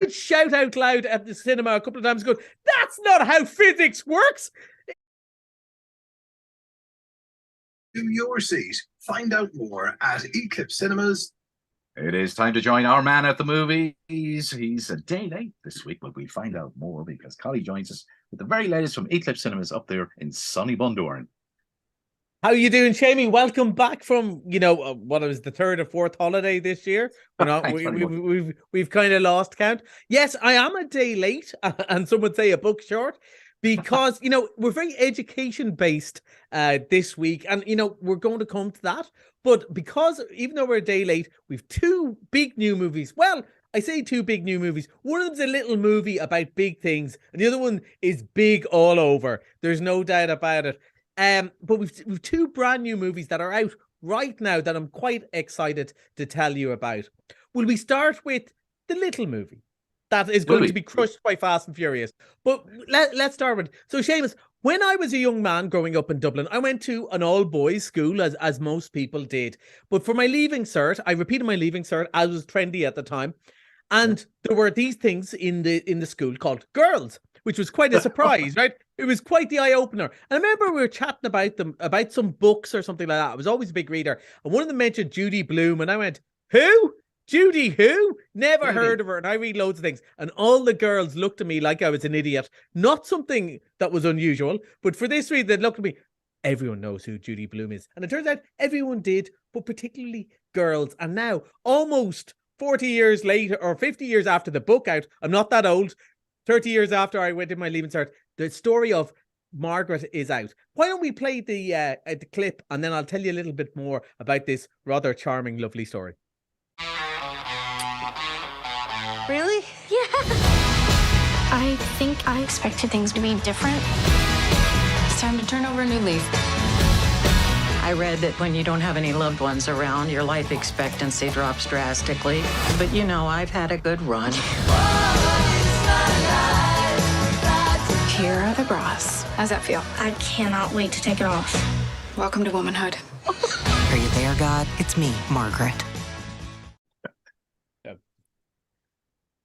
shout out loud at the cinema a couple of times going, that's not how physics works. To your seat. Find out more at Eclipse Cinemas. It is time to join our man at the movies. He's a day late this week, but we'll find out more because Collie joins us with the very latest from Eclipse Cinemas up there in sunny Bundoran. How are you doing, Seamie? Welcome back from, what it was, the third or fourth holiday this year. We've kind of lost count. Yes, I am a day late, and some would say a book short, because, we're very education-based this week, and, we're going to come to that. But because, even though we're a day late, we've two big new movies. Well, I say two big new movies. One of them's a little movie about big things, and the other one is big all over. There's no doubt about it. But we've two brand new movies that are out right now that I'm quite excited to tell you about. Will we start with the little movie that is going to be crushed by Fast and Furious? But let's start with. So, Seamus, when I was a young man growing up in Dublin, I went to an all-boys school, as most people did. But for my leaving cert, I repeated my leaving cert, as was trendy at the time. And there were these things in the school called girls, which was quite a surprise, right? It was quite the eye-opener. And I remember we were chatting about them, about some books or something like that. I was always a big reader. And one of them mentioned Judy Blume. And I went, who? Judy who? Never heard of her. And I read loads of things. And all the girls looked at me like I was an idiot. Not something that was unusual. But for this reason, they looked at me. Everyone knows who Judy Blume is. And it turns out everyone did, but particularly girls. And now, almost 40 years later, or 50 years after the book out, I'm not that old, 30 years after I went in my leaving cert, the story of Margaret is out. Why don't we play the clip, and then I'll tell you a little bit more about this rather charming, lovely story. Really? Yeah. I think I expected things to be different. It's time to turn over a new leaf. I read that when you don't have any loved ones around, your life expectancy drops drastically. But I've had a good run. Here are the bras. How's that feel? I cannot wait to take it off. Welcome to womanhood. Are you there, God? It's me, Margaret.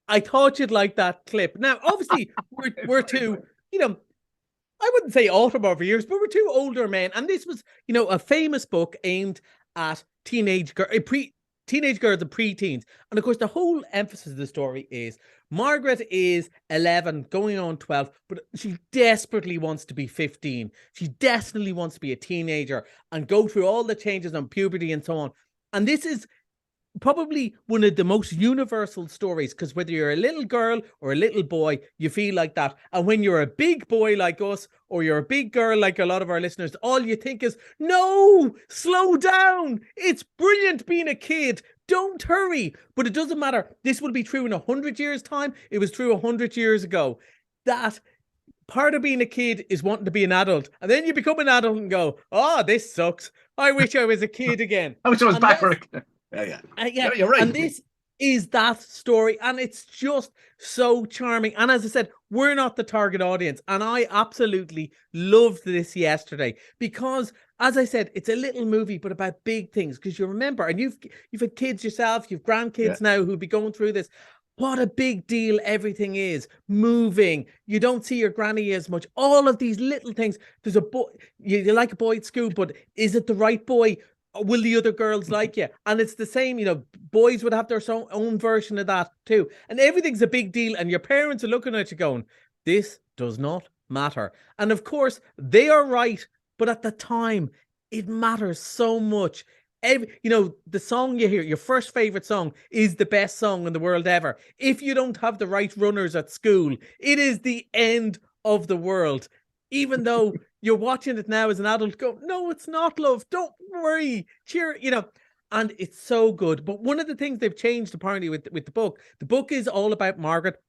I thought you'd like that clip. Now, obviously, we're two, I wouldn't say automobiles, but we're two older men. And this was, a famous book aimed at teenage girls and preteens. And of course, the whole emphasis of the story is Margaret is 11, going on 12, but she desperately wants to be 15. She desperately wants to be a teenager and go through all the changes on puberty and so on. And this is probably one of the most universal stories, because whether you're a little girl or a little boy, you feel like that. And when you're a big boy like us, or you're a big girl like a lot of our listeners, all you think is, no, slow down. It's brilliant being a kid. Don't hurry. But it doesn't matter. This will be true in 100 years' time. It was true 100 years ago. That part of being a kid is wanting to be an adult. And then you become an adult and go, oh, this sucks. I wish I was a kid again. I wish I was back. Yeah, you're right. And this is that story, and it's just so charming. And as I said, we're not the target audience, and I absolutely loved this yesterday because, as I said, it's a little movie but about big things. Because you remember, and you've had kids yourself, you've grandkids now who'll be going through this. What a big deal everything is. Moving, you don't see your granny as much. All of these little things. There's a boy, you like a boy at school, but is it the right boy? Will the other girls like you? And it's the same, boys would have their own version of that too. And everything's a big deal. And your parents are looking at you going, this does not matter. And of course, they are right. But at the time, it matters so much. The song you hear, your first favorite song, is the best song in the world ever. If you don't have the right runners at school, it is the end of the world. Even though you're watching it now as an adult, go, no, it's not, love. Don't worry. Cheer, and it's so good. But one of the things they've changed apparently with the book is all about Margaret,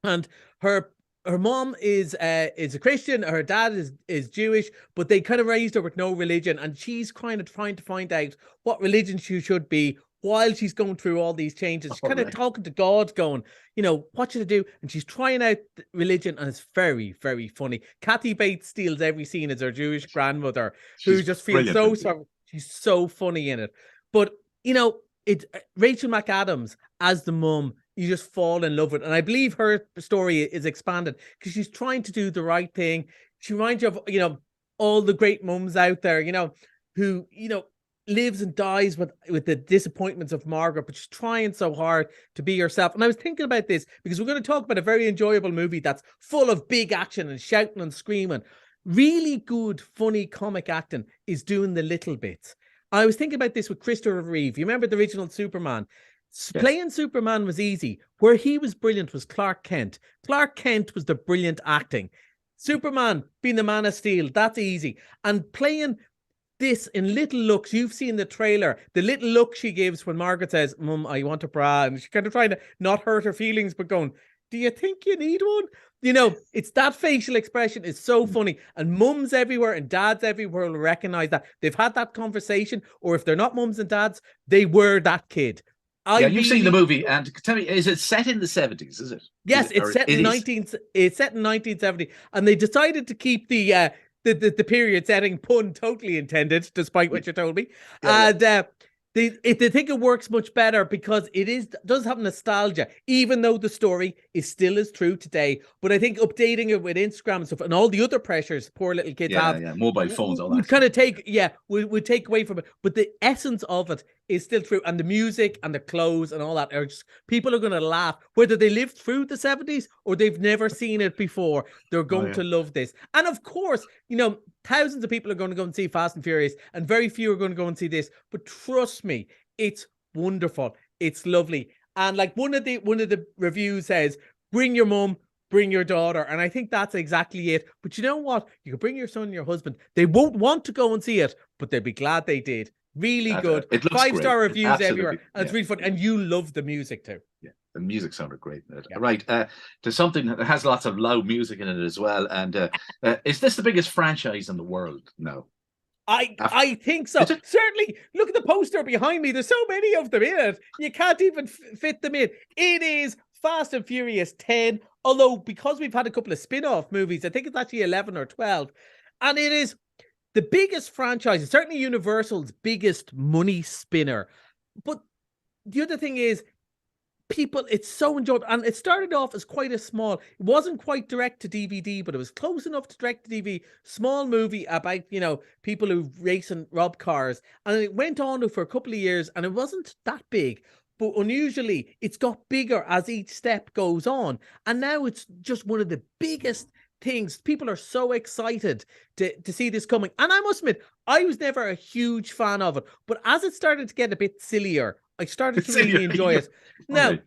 and her mom is a Christian, her dad is Jewish, but they kind of raised her with no religion, and she's kind of trying to find out what religion she should be while she's going through all these changes. She's kind of talking to God, going, what should I do? And she's trying out religion, and it's very, very funny. Kathy Bates steals every scene as her Jewish grandmother, who just feels so sorry. She's so funny in it. But, it's Rachel McAdams as the mum you just fall in love with it. And I believe her story is expanded because she's trying to do the right thing. She reminds you of, you know, all the great mums out there, you know, who, you know, lives and dies with the disappointments of Margaret, but she's trying so hard to be herself. And I was thinking about this because we're going to talk about a very enjoyable movie that's full of big action and shouting and screaming. Really good, funny comic acting is doing the little bits. I was thinking about this with Christopher Reeve. You remember the original Superman? Yes. Playing Superman was easy. Where he was brilliant was Clark Kent. Clark Kent was the brilliant acting. Superman being the Man of Steel, that's easy. And playing this in little looks, you've seen the trailer, the little look she gives when Margaret says, Mum, I want a bra, and she's kind of trying to not hurt her feelings, but going, do you think you need one? You know, it's that facial expression is so funny, and mums everywhere and dads everywhere will recognize that. They've had that conversation, or if they're not mums and dads, they were that kid. You've seen the movie, and tell me, is it set in the 70s, is it? Yes, it's set in 1970, and they decided to keep the period setting, pun totally intended, despite what you told me. And they think it works much better because it does have nostalgia, even though the story is still as true today. But I think updating it with Instagram and stuff and all the other pressures poor little kids have, mobile phones, all that would kind of would take away from it. But the essence of it is still true, and the music and the clothes and all that are just, people are going to laugh whether they lived through the 70s or they've never seen it before. They're going to love this. And of course, you know, thousands of people are going to go and see Fast and Furious, and very few are going to go and see this. But trust me, it's wonderful. It's lovely. And like one of the reviews says, bring your mum, bring your daughter. And I think that's exactly it. But you know what? You can bring your son and your husband. They won't want to go and see it, but they'll be glad they did. Really good. It looks 5-star reviews everywhere. And it's really fun. And you love the music too. Yeah, the music sounded great. Right. To something that has lots of loud music in it as well. And is this the biggest franchise in the world? No. I think so. Certainly. Look at the poster behind me. There's so many of them in it. You can't even fit them in. It is Fast and Furious 10. Although, because we've had a couple of spin-off movies, I think it's actually 11 or 12. And it is the biggest franchise, certainly Universal's biggest money spinner. But the other thing is, people, it's so enjoyable. And it started off as quite a small, it wasn't quite direct to DVD, but it was close enough to direct to DVD. Small movie about, you know, people who race and rob cars. And it went on for a couple of years, and it wasn't that big. But unusually, it's got bigger as each step goes on. And now it's just one of the biggest things. People are so excited to see this coming. And I must admit, I was never a huge fan of it. But as it started to get a bit sillier, I started to really enjoy it. Now,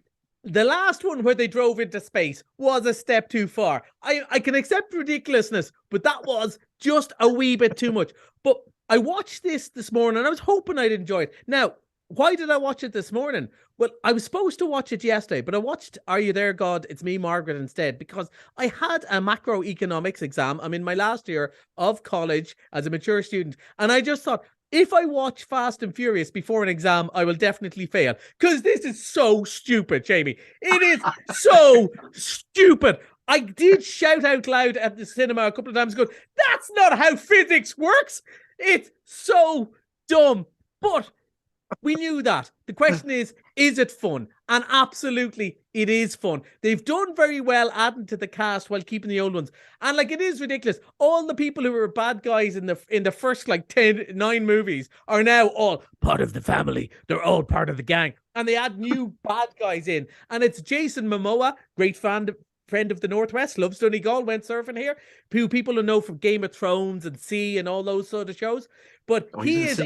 the last one where they drove into space was a step too far. I can accept ridiculousness, but that was just a wee bit too much. But I watched this morning, and I was hoping I'd enjoy it. Now, why did I watch it this morning? Well, I was supposed to watch it yesterday, but I watched Are You There, God? It's Me, Margaret instead, because I had a macroeconomics exam. I'm in my last year of college as a mature student. And I just thought, if I watch Fast and Furious before an exam, I will definitely fail. Because this is so stupid, Jamie. It is so stupid. I did shout out loud at the cinema a couple of times ago, that's not how physics works. It's so dumb. But we knew that. The question is it fun? And absolutely, it is fun. They've done very well adding to the cast while keeping the old ones. And like, it is ridiculous. All the people who were bad guys in the first like 9 movies are now all part of the family. They're all part of the gang. And they add new bad guys in. And it's Jason Momoa, great friend of the Northwest, loves Donegal, went surfing here. People who know from Game of Thrones and Sea and all those sort of shows. But he is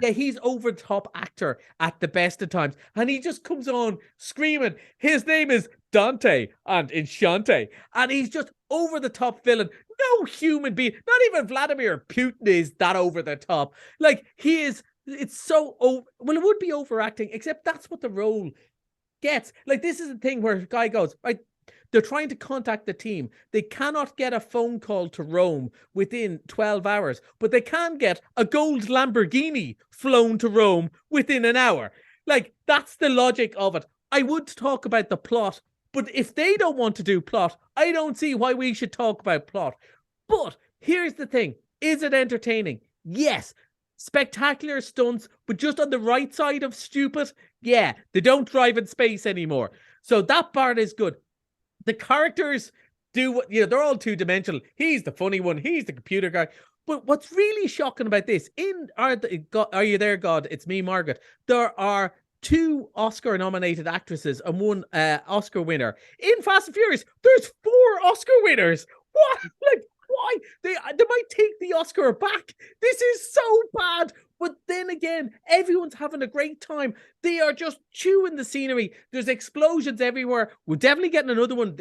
he's over the top actor at the best of times. And he just comes on screaming. His name is Dante and Enchante. And he's just over the top villain. No human being, not even Vladimir Putin is that over the top. Like, he is, it's so, well, it would be overacting, except that's what the role gets. Like, this is the thing where a guy goes, right, they're trying to contact the team. They cannot get a phone call to Rome within 12 hours, but they can get a gold Lamborghini flown to Rome within an hour. Like, that's the logic of it. I would talk about the plot, but if they don't want to do plot, I don't see why we should talk about plot. But here's the thing. Is it entertaining? Yes. Spectacular stunts, but just on the right side of stupid? Yeah, they don't drive in space anymore. So that part is good. The characters do what, they're all two-dimensional. He's the funny one. He's the computer guy. But what's really shocking about this, Are You There, God? It's Me, Margaret. There are 2 Oscar-nominated actresses and 1 Oscar winner. In Fast and Furious, there's 4 Oscar winners. What? Like, why? They might take the Oscar back. This is so bad. But then again, everyone's having a great time. They are just chewing the scenery. There's explosions everywhere. We're definitely getting another one.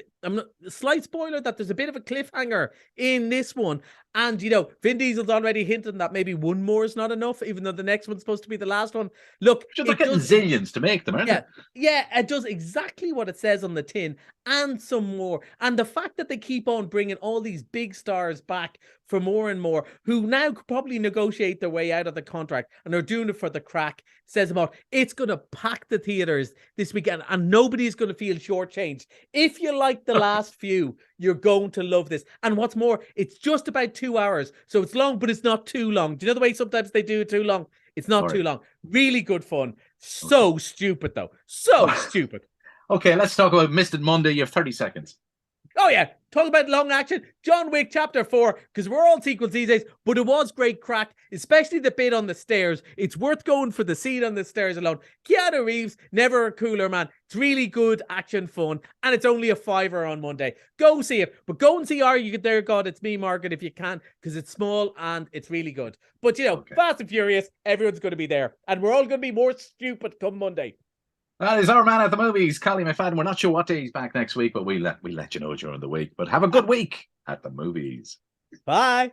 Slight spoiler that there's a bit of a cliffhanger in this one. And, Vin Diesel's already hinted that maybe 1 more is not enough, even though the next one's supposed to be the last one. Look, they're getting zillions to make them, aren't they? Yeah, it does exactly what it says on the tin and some more. And the fact that they keep on bringing all these big stars back for more and more, who now could probably negotiate their way out of the contract and are doing it for the crack, says about it's going to pack the theaters this weekend and nobody's going to feel shortchanged. If you like the last few, you're going to love this. And what's more, it's just about 2 hours. So it's long, but it's not too long. Do you know the way sometimes they do it too long? It's not too long. Really good fun. So stupid, though. So stupid. Okay, let's talk about Missed It Monday. You have 30 seconds. Oh, yeah. Talk about long action. John Wick Chapter 4, because we're all sequels these days, but it was great crack, especially the bit on the stairs. It's worth going for the scene on the stairs alone. Keanu Reeves, never a cooler man. It's really good action fun, and it's only a $5 on Monday. Go see it, but go and see Are You There, God? It's Me, Margaret, if you can, because it's small and it's really good. But, Fast and Furious, everyone's going to be there, and we're all going to be more stupid come Monday. That is our man at the movies, Collie McFadden. We're not sure what day he's back next week, but we'll let you know during the week. But have a good week at the movies. Bye.